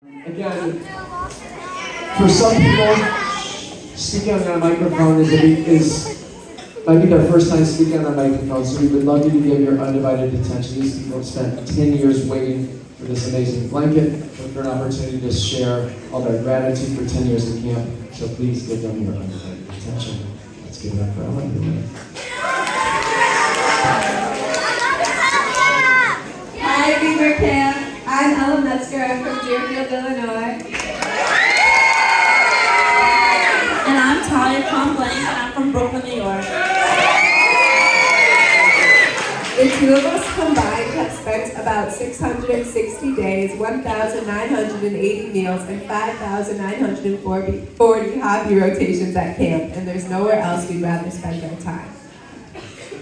Again, for some people, speaking on a microphone might be their first time speaking on a microphone, so we would love you to give your undivided attention. These people have spent 10 years waiting for this amazing blanket, and for an opportunity to share all their gratitude for 10 years of camp, so please give them your undivided attention. Let's give it up for Ellen. Hi, Beber Camp. I'm Ellen Metzger. I'm from Deerfield, Illinois. And I'm Talia Blank, and I'm from Brooklyn, New York. The two of us combined have spent about 660 days, 1,980 meals, and 5,940 hobby rotations at camp, and there's nowhere else we'd rather spend our time.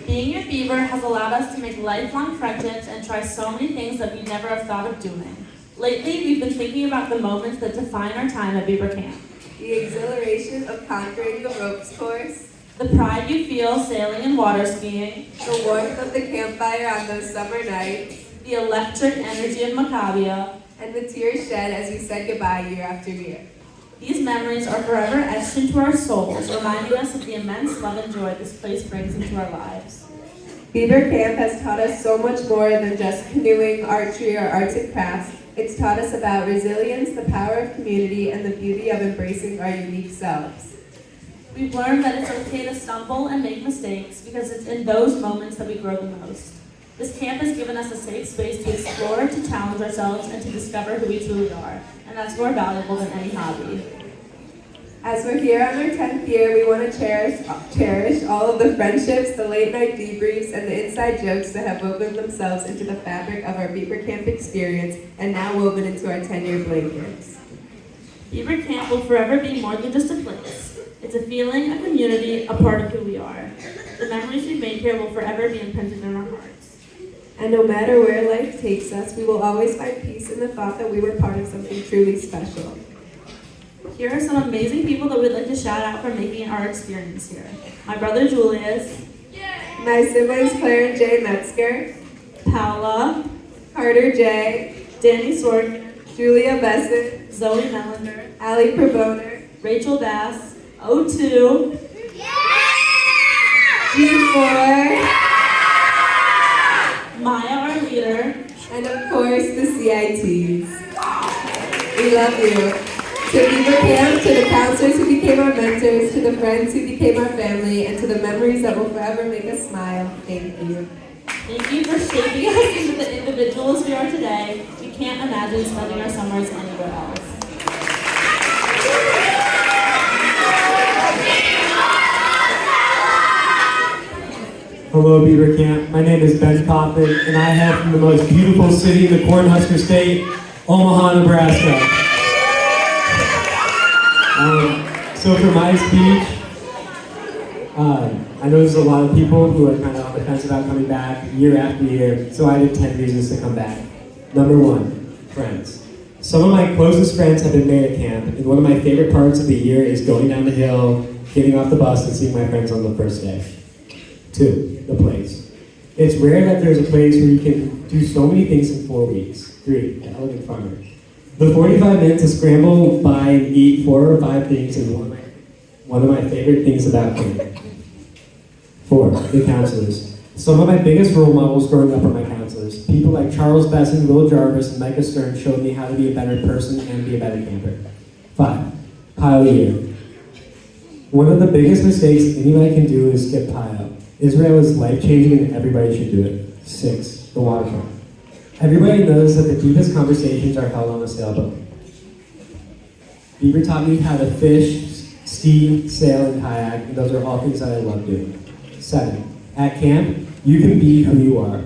Being at Beber has allowed us to make lifelong friendships and try so many things that we never have thought of doing. Lately, we've been thinking about the moments that define our time at Beber Camp. The exhilaration of conquering the ropes course, The pride you feel sailing and water skiing, the warmth of the campfire on those summer nights, the electric energy of Maccabia, and the tears shed as we said goodbye year after year. These memories are forever etched into our souls, reminding us of the immense love and joy this place brings into our lives. Beber Camp has taught us so much more than just canoeing, archery, or arts and crafts. It's taught us about resilience, the power of community, and the beauty of embracing our unique selves. We've learned that it's okay to stumble and make mistakes because it's in those moments that we grow the most. This camp has given us a safe space to explore, to challenge ourselves, and to discover who we truly are. And that's more valuable than any hobby. As we're here on our 10th year, we want to cherish all of the friendships, the late night debriefs, and the inside jokes that have woven themselves into the fabric of our Beber Camp experience and now woven into our 10-year blankets. Beber Camp will forever be more than just a place. It's a feeling, a community, a part of who we are. The memories we've made here will forever be imprinted in our hearts. And no matter where life takes us, we will always find peace in the thought that we were part of something truly special. Here are some amazing people that we'd like to shout out for making our experience here. My brother Julius, My siblings Claire and Jay Metzger, Paula, Carter J, Danny Sork, Julia Besson, Zoe Melander, Ali Proboner, Rachel Bass, O2, G4, Maya, our leader, and of course the CITs. We love you. To Beber Camp, to the counselors who became our mentors, to the friends who became our family, and to the memories that will forever make us smile, thank you. thank you for shaping us into the individuals we are today. We can't imagine spending our summers anywhere else. Hello, Beber Camp. My name is Ben Coffin, and I hail from the most beautiful city in the Cornhusker State, Omaha, Nebraska. So for my speech, I know there's a lot of people who are kind of on the fence about coming back year after year, so I did 10 reasons to come back. Number 1, friends. Some of my closest friends have been made at camp, and one of my favorite parts of the year is going down the hill, getting off the bus, and seeing my friends on the first day. 2, the place. It's rare that there's a place where you can do so many things in 4 weeks. 3, the Elegant Farmer. The 45 minutes to scramble by and eat 4 or 5 things is one of my favorite things about camp. 4, the counselors. Some of my biggest role models growing up are my counselors. People like Charles Besson, Will Jarvis, and Micah Stern showed me how to be a better person and be a better camper. 5, pile year. One of the biggest mistakes anybody can do is skip pile. Israel is life-changing and everybody should do it. 6, the waterfront. Everybody knows that the deepest conversations are held on a sailboat. Beber taught me how to fish, ski, sail, and kayak, and those are all things that I love doing. 7, at camp, you can be who you are.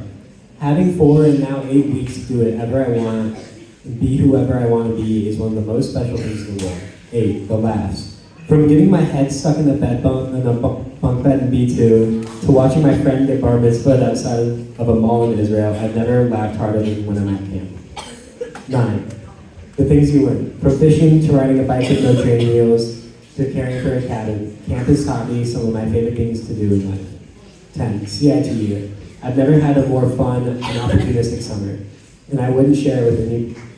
Having 4 and now 8 weeks to do whatever I want and be whoever I want to be is one of the most special things in the world. 8, the laughs. From getting my head stuck in the bunk bed in B2 to watching my friend get bar mitzvahed outside of a mall in Israel, I've never laughed harder than when I'm at camp. 9, the things you learn. From fishing to riding a bike with no training wheels to caring for a cabin, camp has taught me some of my favorite things to do in life. 10, CIT year. I've never had a more fun and opportunistic summer, and I wouldn't share it with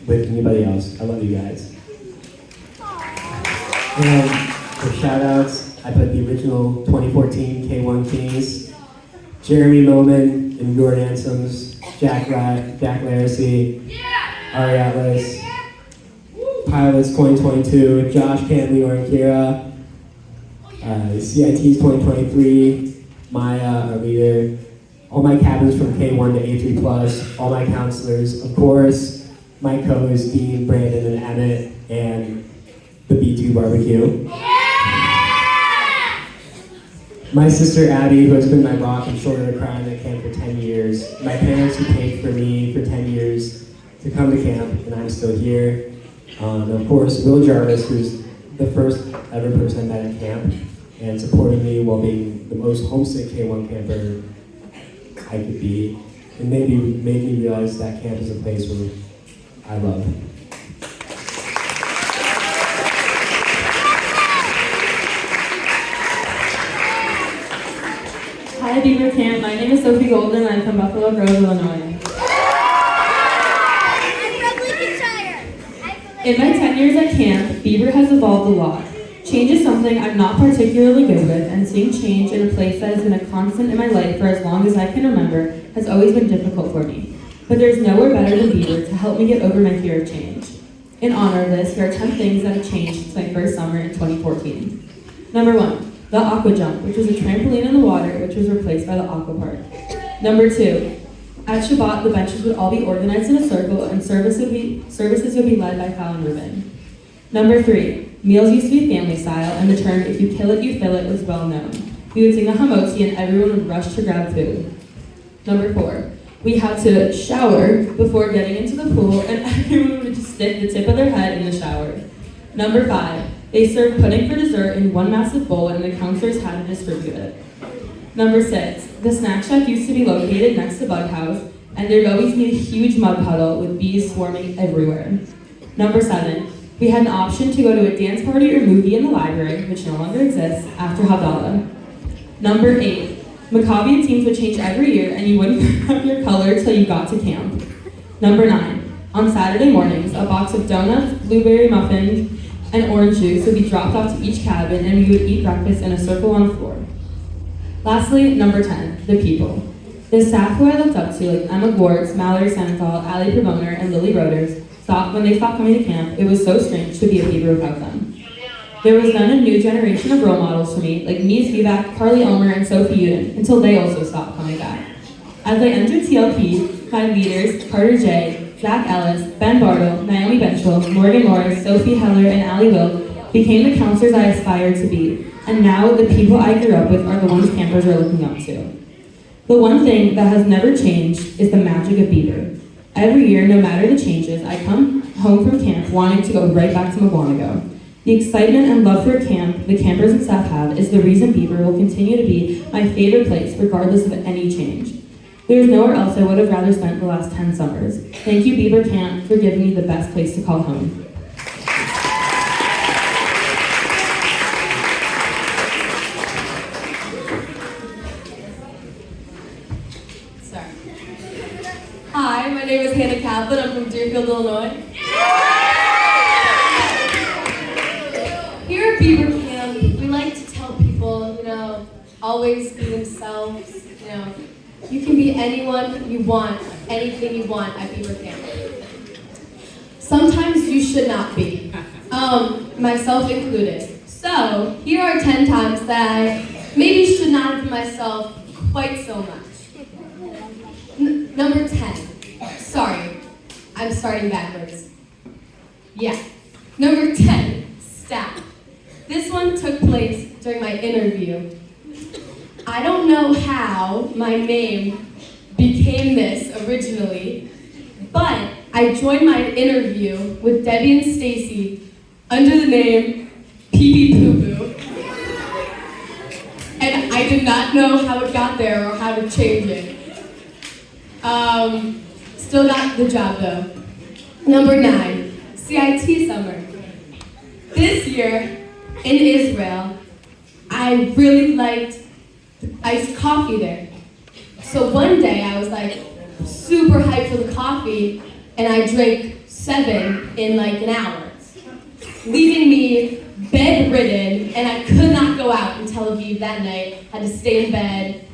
with anybody else. I love you guys. And for shout outs, I put the original 2014 K1 Kings, Jeremy Moman and Gord Ansems, Jack Laracy, Ari Atlas, Pilots 2022, Josh Cantley, Lauren Kira, CIT's 2023, Maya, our leader, all my captains from K1 to A3+, all my counselors, of course, my co-hosts Dean, Brandon, and Emmett, and the B2 barbecue. My sister Abby, who has been my rock and shoulder to cry at camp for 10 years. My parents who paid for me for 10 years to come to camp, and I'm still here. And of course, Will Jarvis, who's the first ever person I met at camp and supported me while being the most homesick K1 camper I could be, and made me realize that camp is a place where I love. Hi, Beber Camp. My name is Sophie Golden, and I'm from Buffalo Grove, Illinois. In my 10 years at camp, Beber has evolved a lot. Change is something I'm not particularly good with, and seeing change in a place that has been a constant in my life for as long as I can remember has always been difficult for me. But there's nowhere better than Beber to help me get over my fear of change. In honor of this, here are 10 things that have changed since my first summer in 2014. Number 1, the aqua jump, which was a trampoline in the water, which was replaced by the aqua park. Number 2, at Shabbat, the benches would all be organized in a circle, and services would be led by Fallon Rubin. Number 3, meals used to be family style, and the term "if you kill it, you fill it" was well known. We would sing a hamotzi, and everyone would rush to grab food. Number 4, we had to shower before getting into the pool, and everyone would just stick the tip of their head in the shower. Number 5, they served pudding for dessert in one massive bowl, and the counselors had to distribute it. Number 6, the snack shack used to be located next to Bug House, and there'd always be a huge mud puddle with bees swarming everywhere. Number 7, we had an option to go to a dance party or movie in the library, which no longer exists, after Havdalah. Number 8, Maccabi teams would change every year, and you wouldn't have your color till you got to camp. Number 9, on Saturday mornings, a box of donuts, blueberry muffins, and orange juice would be dropped off to each cabin, and we would eat breakfast in a circle on the floor. Lastly, number 10, the people. The staff who I looked up to, like Emma Gwartz, Mallory Senethal, Ali Proboner, and Lily Roders, when they stopped coming to camp, it was so strange to be a Beber without them. There was then a new generation of role models for me, like Mies Vivak, Carly Elmer, and Sophie Uden, until they also stopped coming back. As I entered TLP, my leaders, Carter J., Zach Ellis, Ben Bartle, Naomi Benchel, Morgan Morris, Sophie Heller, and Allie Wilk became the counselors I aspired to be, and now the people I grew up with are the ones campers are looking up to. The one thing that has never changed is the magic of Beber. Every year, no matter the changes, I come home from camp wanting to go right back to McGuanago. The excitement and love for camp the campers and staff have is the reason Beber will continue to be my favorite place regardless of any change. There is nowhere else I would have rather spent the last 10 summers. Thank you, Beber Camp, for giving me the best place to call home. Hi, my name is Hannah Kaplan. I'm from Deerfield, Illinois. Here at Beber Camp, we like to tell people, always be themselves. You can be anyone you want, anything you want at Beber Camp. Sometimes you should not be, myself included. So, here are 10 times that I maybe should not have been myself quite so much. Number 10. Sorry, I'm starting backwards. Yeah. Number 10, staff. This one took place during my interview. I don't know how my name became this originally, but I joined my interview with Debbie and Stacy under the name Pee Pee Poo Poo. And I did not know how it got there or how to change it. Still got the job though. Number 9, CIT summer. This year in Israel, I really liked iced coffee there. So one day I was like super hyped for the coffee and I drank 7 in like an hour, leaving me bedridden, and I could not go out in Tel Aviv that night. Had to stay in bed.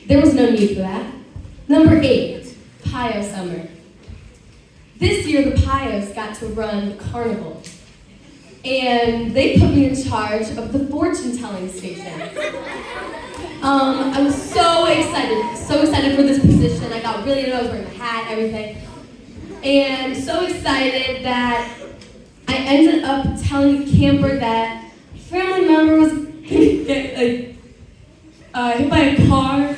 There was no need for that. Number 8, Pio Summer. This year, the Pios got to run the carnival, and they put me in charge of the fortune-telling station. I was so excited for this position. I got really nervous, I was wearing a hat, everything, and so excited that I ended up telling the camper that a family member was gonna get hit by a car.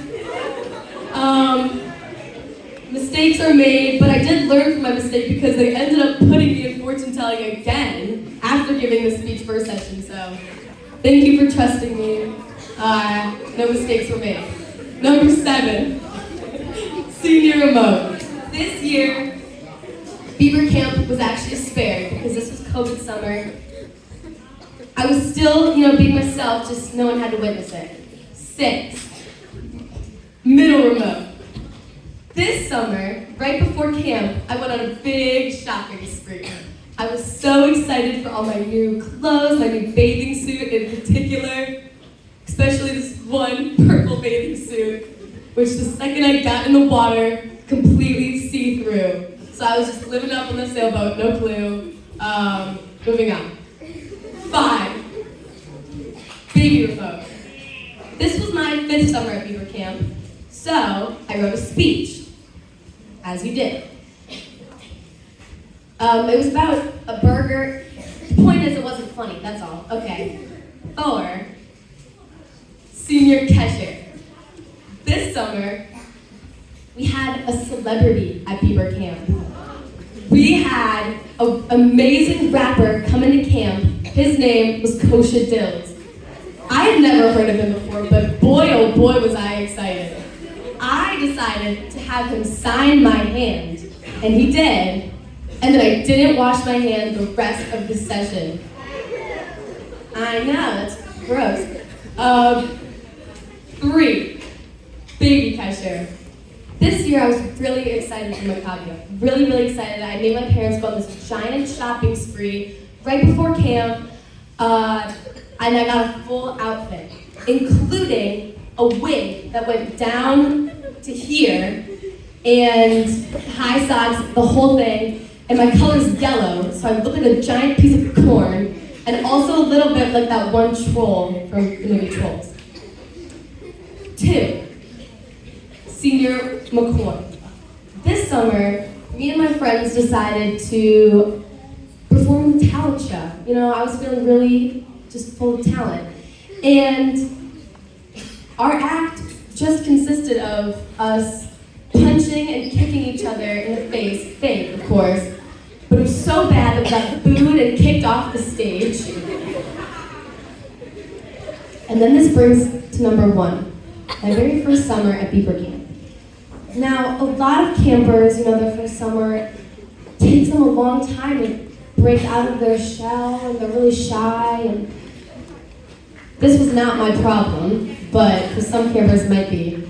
Mistakes are made, but I did learn from my mistake because they ended up putting me in fortune telling again after giving the speech first session. So thank you for trusting me. No mistakes were made. Number 7, senior remote. This year, Beber Camp was actually spared because this was COVID summer. I was still, being myself, just no one had to witness it. 6, middle remote. This summer, right before camp, I went on a big shopping spree. I was so excited for all my new clothes, my new bathing suit in particular, especially this one purple bathing suit, which the second I got in the water, completely see-through. So I was just living up on the sailboat, no clue. Moving on. 5, baby remote. This was my 5th summer at Beber Camp, so I wrote a speech. As you did. It was about a burger. The point is, it wasn't funny, that's all. Okay. 4, senior cashier. This summer, we had a celebrity at Beber Camp. We had an amazing rapper come into camp. His name was Kosha Dills. I had never heard of him before, but boy, oh boy, was I excited. I decided to have him sign my hand, and he did, and then I didn't wash my hand the rest of the session. I know, that's gross. 3, baby cashier. This year I was really excited for Maccabi. Really, really excited. I made my parents go on this giant shopping spree right before camp, and I got a full outfit, including a wig that went down to here, and high socks, the whole thing, and my color's yellow, so I look like a giant piece of corn, and also a little bit like that one troll from the movie Trolls. 2, senior McCoy. This summer, me and my friends decided to perform the talent show. I was feeling really just full of talent, and our act just consisted of us punching and kicking each other in the face, fake, of course, but it was so bad that we got booed and kicked off the stage. And then this brings to number 1, my very first summer at Beber Camp. Now, a lot of campers, their first summer takes them a long time to break out of their shell, and they're really shy, and this was not my problem, but for some campers it might be.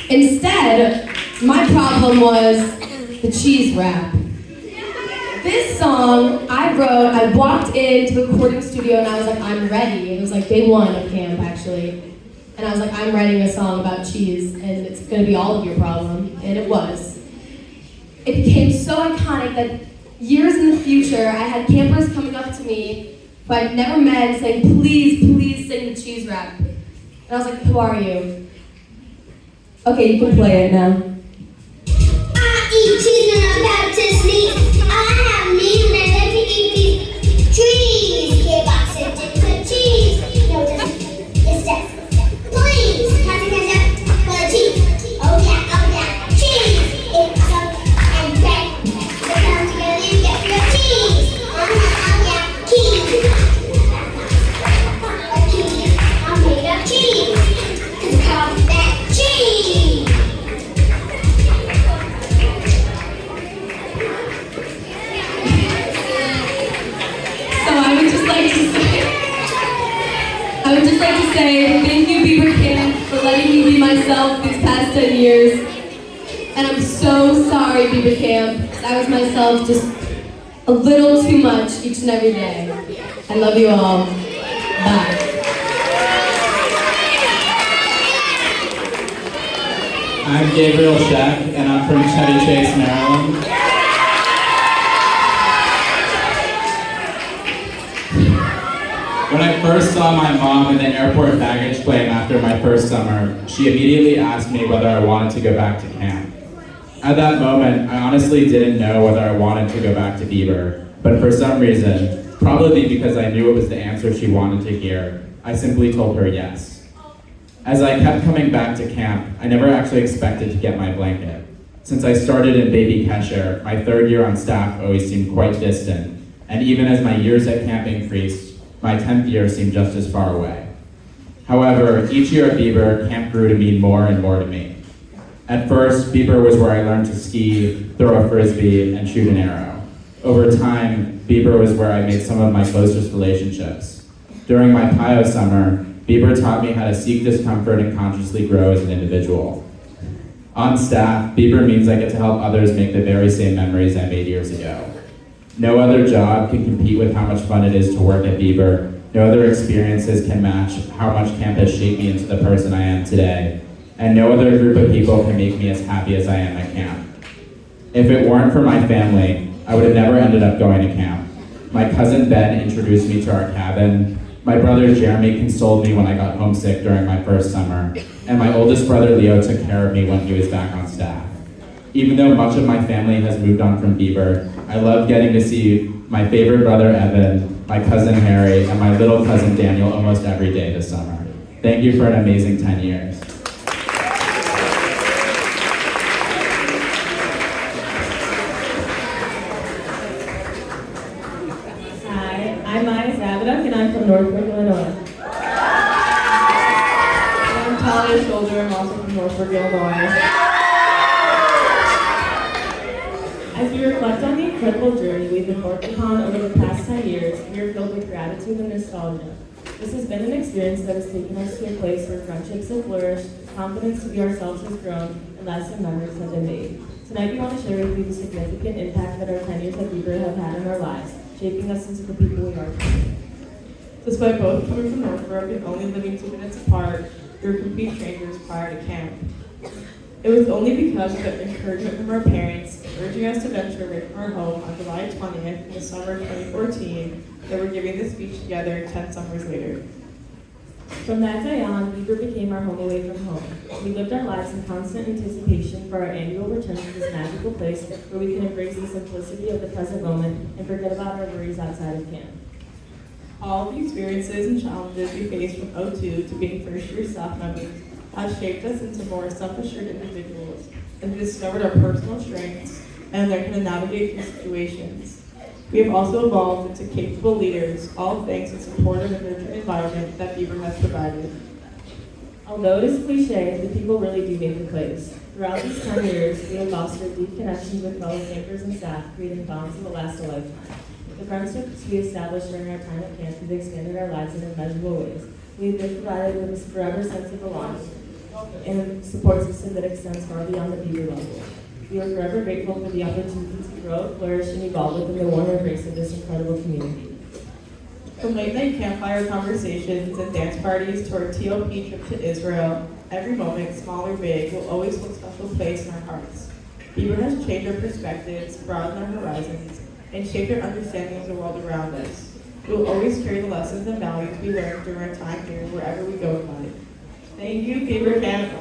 Instead, my problem was the cheese wrap. This song I wrote, I walked into the recording studio and I was like, I'm ready. It was like day 1 of camp, actually. And I was like, I'm writing a song about cheese, and it's gonna be all of your problem, and it was. It became so iconic that years in the future, I had campers coming up to me who I'd never met and saying, please, please sing the cheese rap. And I was like, who are you? Okay, you can play it now. I eat cheese when I'm about to sleep. I have knees and I like to eat these trees. K-box and different cheese. No, it's just, please, have to catch up for the cheese. Oh yeah, cheese. It's so and red. So come together and get your cheese. Oh yeah, cheese. A cheese, I'm made of cheese. It's called that cheese. I would just like to say thank you, Beber Camp, for letting me be myself these past 10 years. And I'm so sorry, Beber Camp. I was myself just a little too much each and every day. I love you all. Bye. I'm Gabriel Scheck, and I'm from Chevy Chase, Maryland. When I first saw my mom in the airport baggage claim after my first summer, she immediately asked me whether I wanted to go back to camp. At that moment, I honestly didn't know whether I wanted to go back to Beber, but for some reason, probably because I knew it was the answer she wanted to hear, I simply told her yes. As I kept coming back to camp, I never actually expected to get my blanket. Since I started in baby Kesher, my third year on staff always seemed quite distant, and even as my years at camp increased, my 10th year seemed just as far away. However, each year at Beber, camp grew to mean more and more to me. At first, Beber was where I learned to ski, throw a frisbee, and shoot an arrow. Over time, Beber was where I made some of my closest relationships. During my PIO summer, Beber taught me how to seek discomfort and consciously grow as an individual. On staff, Beber means I get to help others make the very same memories I made years ago. No other job can compete with how much fun it is to work at Beber. No other experiences can match how much camp has shaped me into the person I am today. And no other group of people can make me as happy as I am at camp. If it weren't for my family, I would have never ended up going to camp. My cousin Ben introduced me to our cabin. My brother Jeremy consoled me when I got homesick during my first summer. And my oldest brother Leo took care of me when he was back on staff. Even though much of my family has moved on from Beber, I love getting to see my favorite brother Evan, my cousin Harry, and my little cousin Daniel almost every day this summer. Thank you for an amazing 10 years. Hi, I'm Maya Zabaduk, and I'm from Northbrook, Illinois. I'm Talia Shoulder, I'm also from Northbrook, Illinois. As we reflect on the incredible journey we've embarked upon over the past 10 years, we are filled with gratitude and nostalgia. This has been an experience that has taken us to a place where friendships have flourished, confidence to be ourselves has grown, and lasting memories have been made. Tonight we want to share with you the significant impact that our 10 years at Beber have had in our lives, shaping us into the people we are today. Despite both coming from Northbrook and only living 2 minutes apart, we were complete strangers prior to camp. It was only because of the encouragement from our parents, urging us to venture away from our home on July 20th in the summer of 2014, that we're giving this speech together 10 summers later. From that day on, Beber became our home away from home. We lived our lives in constant anticipation for our annual return to this magical place where we can embrace the simplicity of the present moment and forget about our worries outside of camp. All of the experiences and challenges we faced from '02 to being first-year staff members has shaped us into more self-assured individuals as we discovered our personal strengths and learned how to navigate through situations. We have also evolved into capable leaders, all thanks to the supportive and nurturing environment that Beber has provided. Although it is cliche, the people really do make the place. Throughout these 10 years, we have fostered deep connections with fellow campers and staff, creating bonds that will last a lifetime. The friendships we established during our time at camp have expanded our lives in immeasurable ways. We have been provided with a forever sense of belonging and a support system that extends far beyond the Beber level. We are forever grateful for the opportunity to grow, flourish, and evolve within the warm embrace of this incredible community. From late-night campfire conversations and dance parties to our TOP trip to Israel, every moment, small or big, will always hold a special place in our hearts. Beber has changed our perspectives, broadened our horizons, and shaped our understanding of the world around us. We will always carry the lessons and values we learned during our time here wherever we go in life. Thank you, Beber Camp,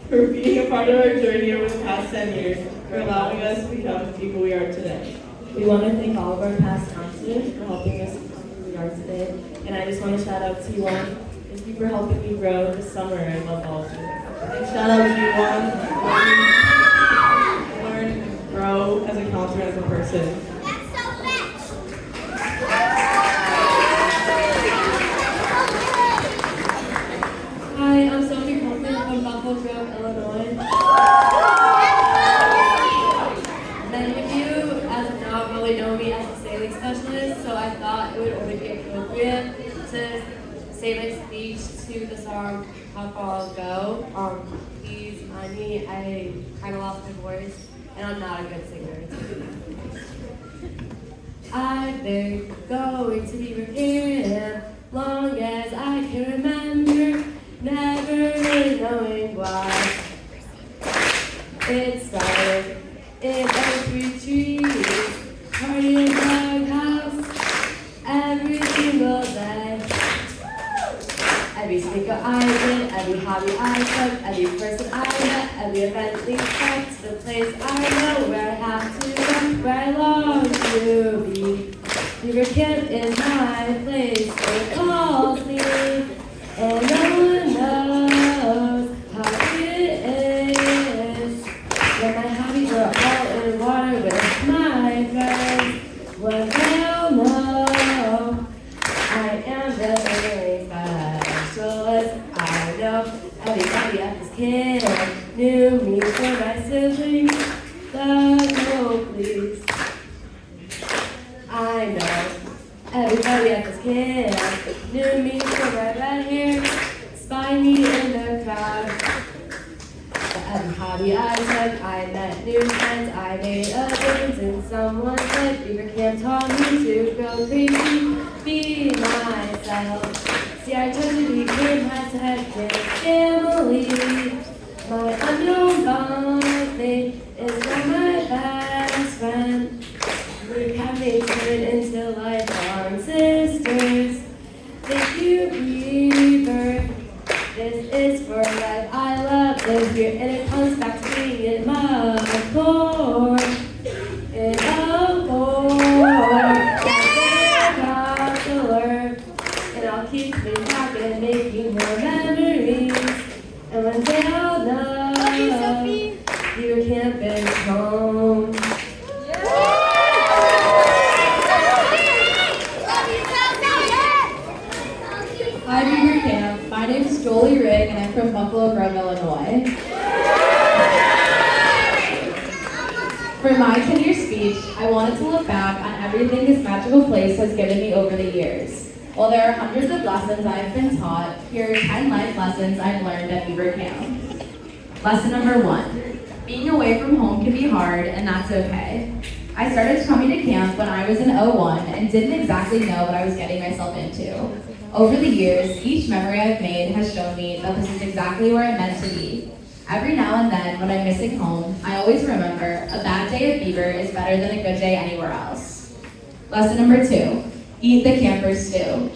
for being a part of our journey over the past 10 years, for allowing us to become the people we are today. We want to thank all of our past counselors for helping us become who we are today. And I just want to shout out T1. Thank you for helping me grow this summer. I love all of you. And shout out G1, learn and grow as a counselor and as a person. Hi, I'm Sophie Coleman from Buffalo Grove, Illinois. Many of you, as of now, really know me as a sailing specialist, so I thought it would only be appropriate to say my speech to the song How Far I'll Go. Please mind me, I kind of lost my voice, and I'm not a good singer. never going to Beber Camp. Long as I can remember, never really knowing why. It started in Oak Retreat, party in the house, every single day. Every sneaker I did, every hobby I took, every person I met, every event leads back to the place I know where I have to go, where I long to be. Beber Camp is my place, it calls me, and no one knows how it is. When my hobbies are all in water with my friends, when they'll know I am just really specialist. I know everybody at this camp knew me for my siblings, so please. I know everybody at this camp knew me for my red hair, spy me in the crowd. Every hobby I took, I met new friends, I made a difference in someone's life. Beber Camp taught me to go crazy, be myself. See, I totally became my second family. My unknown bondmate is now my best friend. We have made turn into lifelong sisters. Thank you, Beber. This is for life. I love this here, and it comes back to being in my core. In a core. I've got to learn, and I'll keep coming back and making more memories. And one day I'll know Beber Camp is home. Hi, Beber Camp. My name is Jolie Rigg, and I'm from Buffalo Grove, Illinois. For my 10-year speech, I wanted to look back on everything this magical place has given me over the years. While there are hundreds of lessons I have been taught, here are 10 life lessons I've learned at Beber Camp. Lesson number 1. Being away from home can be hard, and that's okay. I started coming to camp when I was in 01 and didn't exactly know what I was getting myself into. Over the years, each memory I've made has shown me that this is exactly where I'm meant to be. Every now and then, when I'm missing home, I always remember a bad day at Beber is better than a good day anywhere else. Lesson number 2, eat the camper's stew.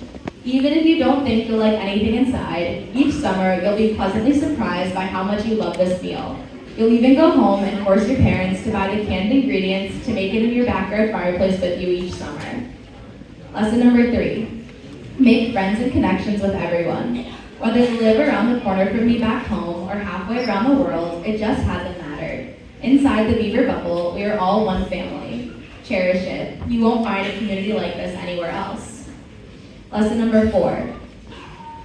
Even if you don't think you'll like anything inside, each summer you'll be pleasantly surprised by how much you love this meal. You'll even go home and force your parents to buy the canned ingredients to make it in your backyard fireplace with you each summer. Lesson number 3. Make friends and connections with everyone. Whether they live around the corner from me back home or halfway around the world, it just hasn't mattered. Inside the Beber bubble, we are all one family. Cherish it. You won't find a community like this anywhere else. Lesson number 4.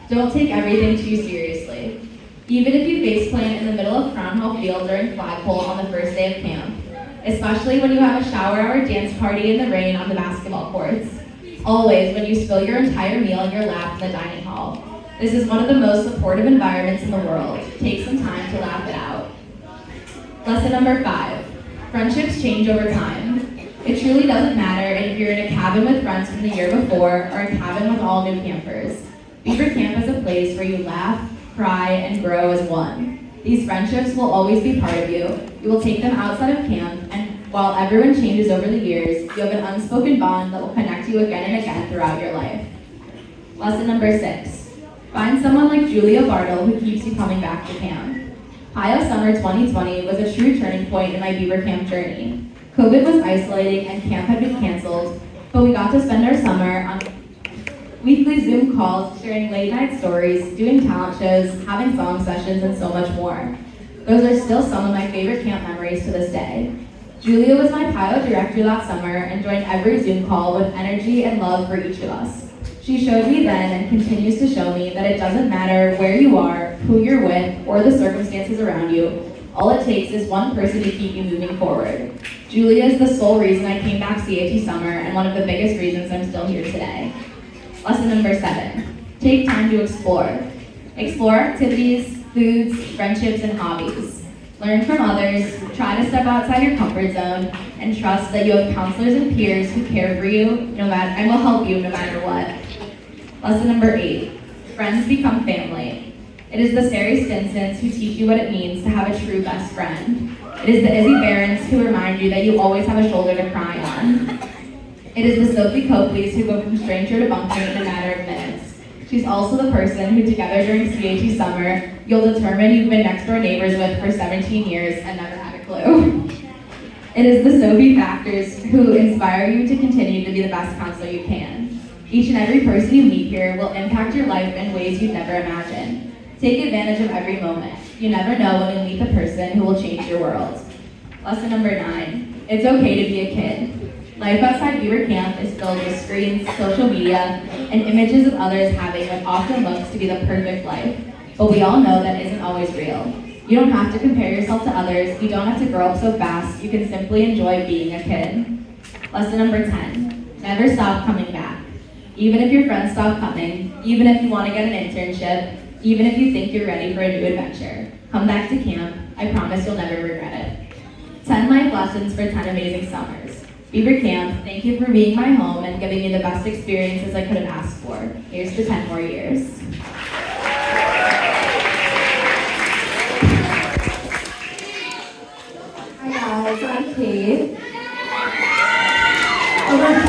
Don't take everything too seriously. Even if you faceplant in the middle of Crown Hall Field during flagpole on the first day of camp. Especially when you have a shower hour dance party in the rain on the basketball courts. Always when you spill your entire meal in your lap in the dining hall. This is one of the most supportive environments in the world. Take some time to laugh it out. Lesson number 5. Friendships change over time. It truly doesn't matter if you're in a cabin with friends from the year before or a cabin with all new campers. Beber Camp is a place where you laugh, cry, and grow as one. These friendships will always be part of you. You will take them outside of camp, and while everyone changes over the years, you have an unspoken bond that will connect you again and again throughout your life. Lesson number 6. Find someone like Julia Bartle who keeps you coming back to camp. Ohio Summer 2020 was a true turning point in my Beber Camp journey. COVID was isolating and camp had been canceled, but we got to spend our summer on weekly Zoom calls, sharing late night stories, doing talent shows, having song sessions, and so much more. Those are still some of my favorite camp memories to this day. Julia was my pilot director that summer and joined every Zoom call with energy and love for each of us. She showed me then and continues to show me that it doesn't matter where you are, who you're with, or the circumstances around you. All it takes is one person to keep you moving forward. Julia is the sole reason I came back CAT summer and one of the biggest reasons I'm still here today. Lesson number 7. Take time to explore. Explore activities, foods, friendships, and hobbies. Learn from others, try to step outside your comfort zone, and trust that you have counselors and peers who care for you and will help you no matter what. Lesson number 8, friends become family. It is the Sarah Stinsons who teach you what it means to have a true best friend. It is the Izzy Barons who remind you that you always have a shoulder to cry on. It is the Sophie Coapleys who go from stranger to bunker in a matter of minutes. She's also the person who together during CAT summer, you'll determine you've been next door neighbors with for 17 years and never had a clue. It is the Sophie Factors who inspire you to continue to be the best counselor you can. Each and every person you meet here will impact your life in ways you'd never imagine. Take advantage of every moment. You never know when you'll meet the person who will change your world. Lesson number 9, it's okay to be a kid. Life outside Beber Camp is filled with screens, social media, and images of others having what often looks to be the perfect life. But we all know that isn't always real. You don't have to compare yourself to others. You don't have to grow up so fast. You can simply enjoy being a kid. Lesson number 10, never stop coming back. Even if your friends stop coming, even if you want to get an internship, even if you think you're ready for a new adventure, come back to camp. I promise you'll never regret it. 10 life lessons for 10 amazing summers. Beber Camp, thank you for being my home and giving me the best experiences I could have asked for. Here's to 10 more years. Hi guys, I'm Kate. Over the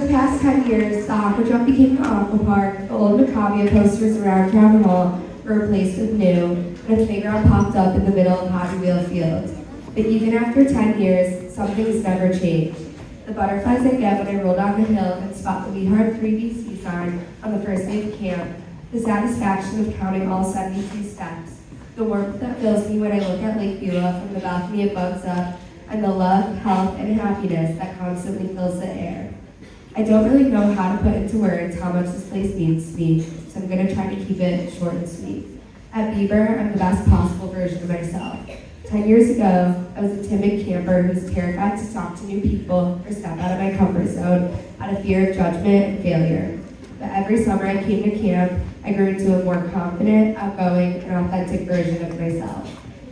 past 10 years, the Aqua Jump became the Aqua Park, the old Macavia posters around Town Hall were replaced with new, and a playground popped up in the middle of Hobby Wheel Field. But even after 10 years, some things never changed. The butterflies I get when I roll down the hill and spot the We Heart 3BC sign on the first day of camp, the satisfaction of counting all 72 steps, the warmth that fills me when I look at Lake Beulah from the balcony it bugs up, and the love, health, and happiness that constantly fills the air. I don't really know how to put into words how much this place means to me, so I'm going to try to keep it short and sweet. At Beber, I'm the best possible version of myself. 10 years ago, I was a timid camper who was terrified to talk to new people or step out of my comfort zone out of fear of judgment and failure. But every summer I came to camp, I grew into a more confident, outgoing, and authentic version of myself.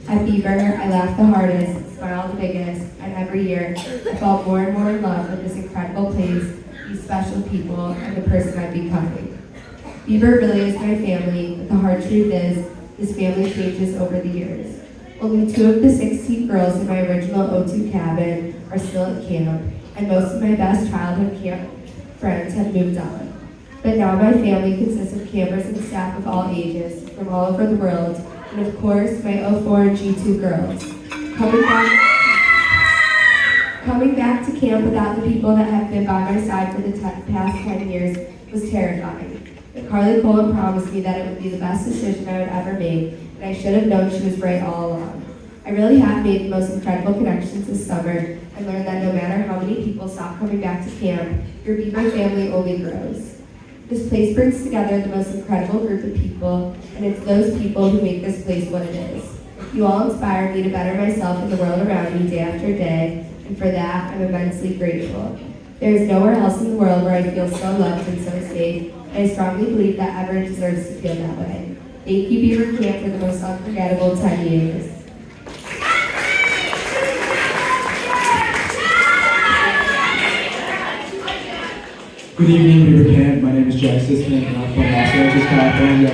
At Beber, I laughed the hardest, smiled the biggest, and every year I felt more and more in love with this incredible place, these special people, and the person I'm becoming. Beber really is my family, but the hard truth is, this family changes over the years. Only 2 of the 16 girls in my original O2 cabin are still at camp, and most of my best childhood camp friends have moved on. But now my family consists of campers and staff of all ages, from all over the world, and of course, my O4 and G2 girls. Coming back to camp without the people that have been by my side for the past 10 years was terrifying. But Carly Cohen promised me that it would be the best decision I would ever make, and I should have known she was right all along. I really have made the most incredible connections this summer and learned that no matter how many people stop coming back to camp, your Beber family only grows. This place brings together the most incredible group of people, and it's those people who make this place what it is. You all inspire me to better myself in the world around me day after day, and for that, I'm immensely grateful. There is nowhere else in the world where I feel so loved and so safe, and I strongly believe that everyone deserves to feel that way. Thank you, Beber Camp, for the most unforgettable 10 years. Good evening, Beber Camp. My name is Jack Sisman, and I'm from Los Angeles, California.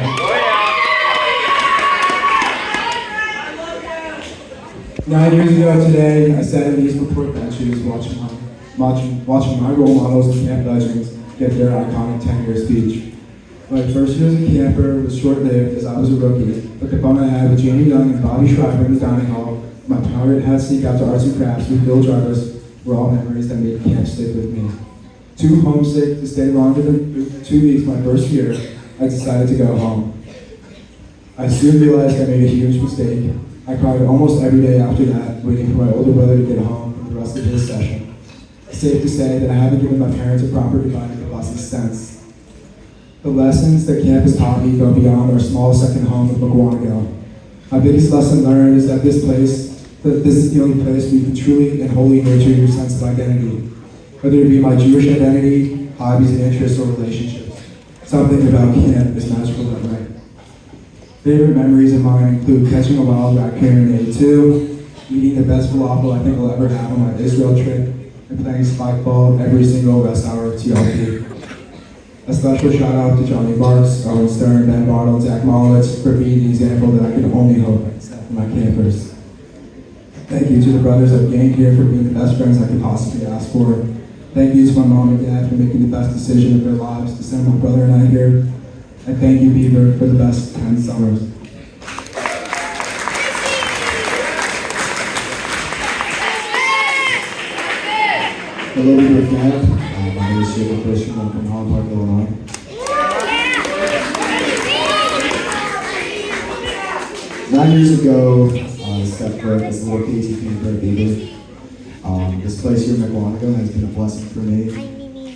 9 years ago today, I sat in these report benches watching my role models and camp legends get their iconic 10-year speech. My first year as a camper was short-lived as I was a rookie, but the fun I had with Jamie Young and Bobby Schreiber in the dining hall, my pirate hat sneak out to arts and crafts with Bill Jarvis were all memories that made camp stick with me. Too homesick to stay longer than 2 weeks my first year, I decided to go home. I soon realized I made a huge mistake. I cried almost every day after that, waiting for my older brother to get home from the rest of his session. It's safe to say that I haven't given my parents a proper goodbye to the lessons since. The lessons that camp has taught me go beyond our small second home of McGuanago. My biggest lesson learned is that this is the only place we can truly and wholly nurture your sense of identity. Whether it be my Jewish identity, hobbies and interests, or relationships. Something about camp is magical that way. Favorite memories of mine include catching a wild raccoon in A2, eating the best falafel I think I'll ever have on my Israel trip, and playing spikeball every single rest hour of TLP. A special shout out to Johnny Barks, Owen Stern, Ben Bartle, and Zach Molowitz for being the example that I could only hope I could set for my campers. Thank you to the brothers I've gained here for being the best friends I could possibly ask for. Thank you to my mom and dad for making the best decision of their lives to send my brother and I here. And thank you, Beber, for the best 10 summers. Hello, Beber Camp. My name is Jacob Christian. I'm from Holland Park, Illinois. 9 years ago, I stepped foot as a little KT camper at Beber. This place here in McWanago has been a blessing for me.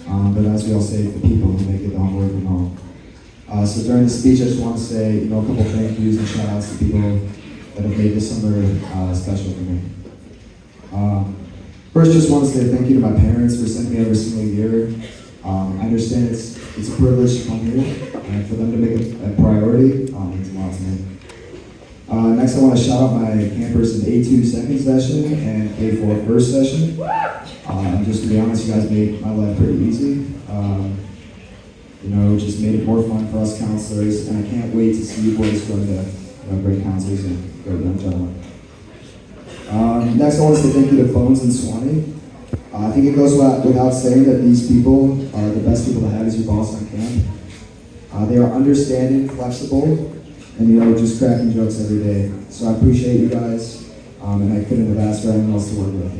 But as we all say, the people who make it the home away from home. So during the speech, I just want to say, a couple thank yous and shout outs to people that have made this summer special for me. First, just want to say thank you to my parents for sending me every single year. I understand it's a privilege to come here, and for them to make it a priority means a lot to me. Next, I want to shout out my campers in A2 second session and A4 first session. Just to be honest, you guys made my life pretty easy. Just made it more fun for us counselors, and I can't wait to see you boys grow to great counselors and great young gentlemen. Next, I want to say thank you to Bones and Swanee. I think it goes without saying that these people are the best people to have as your boss on camp. They are understanding, flexible, and just cracking jokes every day. So I appreciate you guys, and I couldn't have asked for anyone else to work with.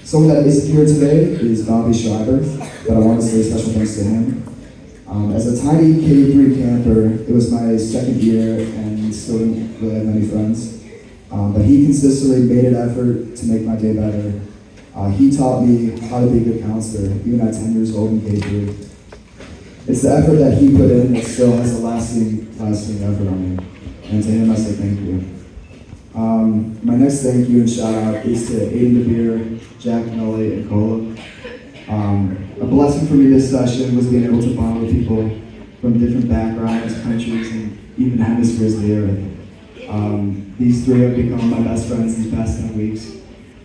Someone that isn't here today is Bobby Schreiber, but I want to say special thanks to him. As a tiny K3 camper, it was my second year and still didn't really have many friends. But he consistently made an effort to make my day better. He taught me how to be a good counselor, even at 10 years old in K3. It's the effort that he put in that still has a lasting effort on me. And to him, I say thank you. My next thank you and shout out is to Aiden DeBeer, Jack Nolly, and Cola. A blessing for me this session was being able to bond with people from different backgrounds, countries, and even hemispheres of the earth. These three have become my best friends these past 10 weeks.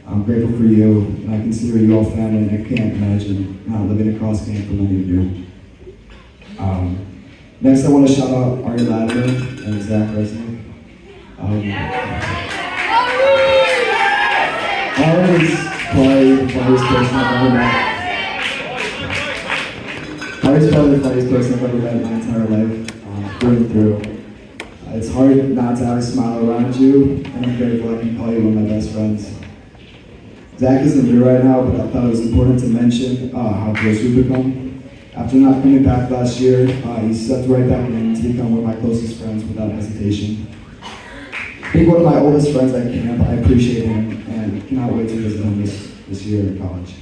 I'm grateful for you, and I consider you all family, and I can't imagine not living across camp for many of you. Next, I want to shout out Ari Latimer and Zach Resnick. Ari is probably the funniest person I've ever met. Ari's probably the funniest person I've ever met in my entire life, through and through. It's hard not to have a smile around you, and I'm grateful I can call you one of my best friends. Zach isn't here right now, but I thought it was important to mention how close we've become. After not coming back last year, he stepped right back in to become one of my closest friends without hesitation. Being one of my oldest friends at camp, I appreciate him and cannot wait to visit him this year in college.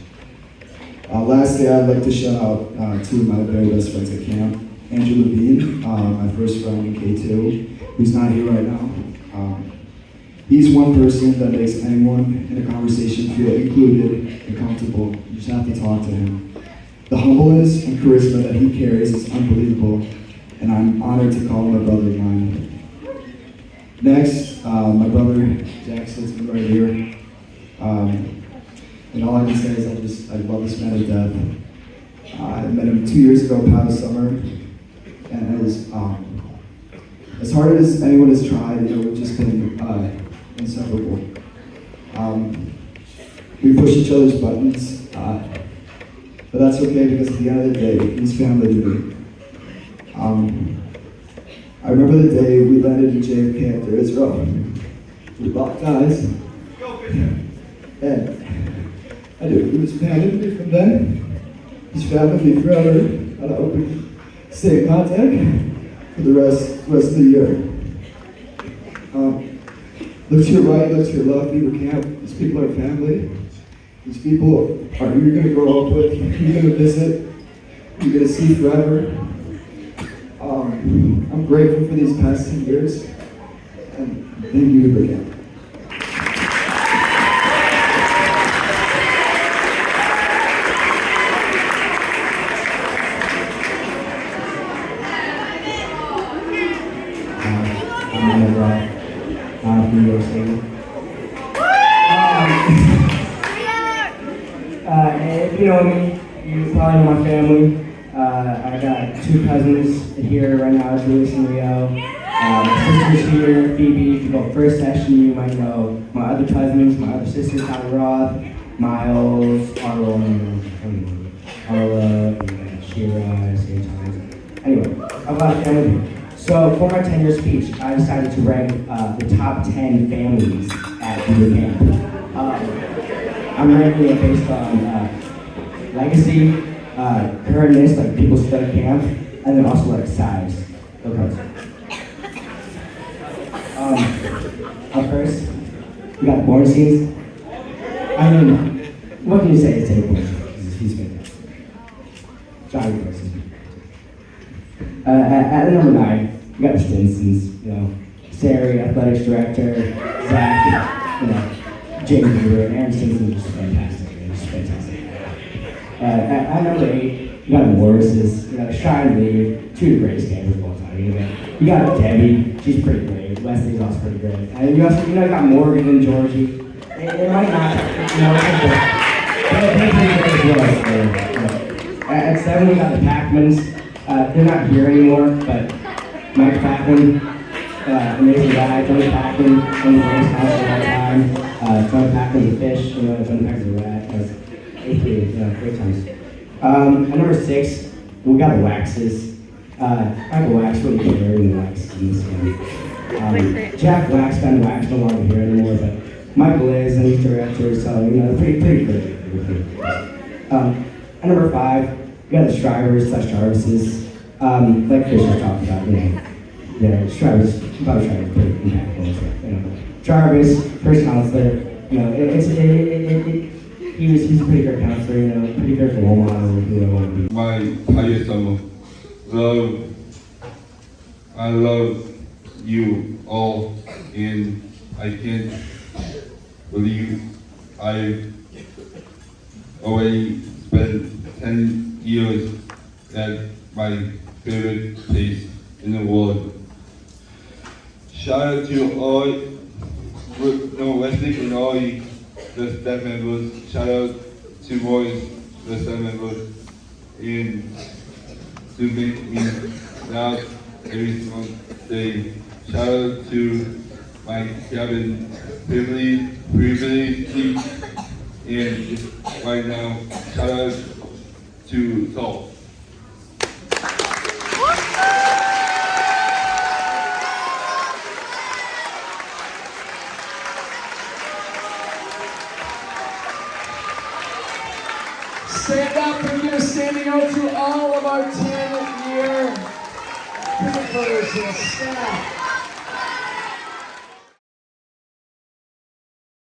Lastly, I'd like to shout out two of my very best friends at camp. Andrew Levine, my first friend in K2, who's not here right now. He's one person that makes anyone in a conversation feel included and comfortable. You just have to talk to him. The humbleness and charisma that he carries is unbelievable, and I'm honored to call him a brother of mine. Next, my brother Jack sits right here. And all I can say is I love this man to death. I met him 2 years ago, past summer, and it was as hard as anyone has tried. We've just been inseparable. We push each other's buttons. But that's okay because at the end of the day, he's family to me. I remember the day we landed in JFK after Israel. We locked eyes. And I knew he was family to me from then. He's family to me forever. And I hope we stay in contact for the rest of the year. Look to your right, look to your left, Beber Camp. These people are family. These people are who you're going to grow up with, who you're going to visit, who you're going to see forever. I'm grateful for these past 10 years, and thank you, Beber Camp. sing. If you know me, you probably know my family. I got 2 cousins here right now, Julius and Leo. My sister's here, Phoebe. If you go first session, you might know my other cousins, my other sister, Tyler Roth, Miles, Arlo, Arla, and Shira at the same time. Anyway, I've got a family here. So for my 10-year speech, I decided to rank the top 10 families at Beber Camp. I'm ranking it based on legacy, currentness, like people still at camp, and then also like size. Okay. Up first, we got born scenes. I mean, what can you say to take born scenes? He's fantastic. Johnny Parsons. At number 9, we got the Stinsons, you know, Sari, athletics director, Zach, you know, Jamie Beber, and Aaron Stinson is just fantastic, man, just fantastic. At number 8, we got the Morrises, you know, Shine Lee, 2 of the greatest gamers of all time. You got Debbie, she's pretty great. Leslie's also pretty great. And you also, you know, got Morgan and Georgie. It might not, you know, but they're pretty great as well. At 7, we got the Packmans. They're not here anymore, but Mike Packman, amazing guy. Johnny Packman, one of the greatest house of all time. Johnny Packman's a fish, you know, Johnny Packman's a rat. Great times. At number 6, we got the Waxes. Michael Wax really cared in the Wax in this game. Jack Wax, Ben Wax, no longer here anymore, but Michael is, and he's director, so, you know, pretty good. At number 5, we got the Strivers / Jarvises. Like Fisher talked about, you know, yeah, Strivers, probably Strivers pretty impactful, so, you know. Jarvis, first counselor, you know, he's a pretty good counselor, you know, pretty good role model, you know. My highest summer, I love you all, and I can't believe I already spent 10 years at my favorite place in the world. Shout out to all, Wesley and all the staff members. Shout out to boys, the staff members, and to make me laugh every single day. Shout out to my cabin privilege, and right now, shout out to Saul. Stand up and give a standing out to all of our 10-year Beber and staff.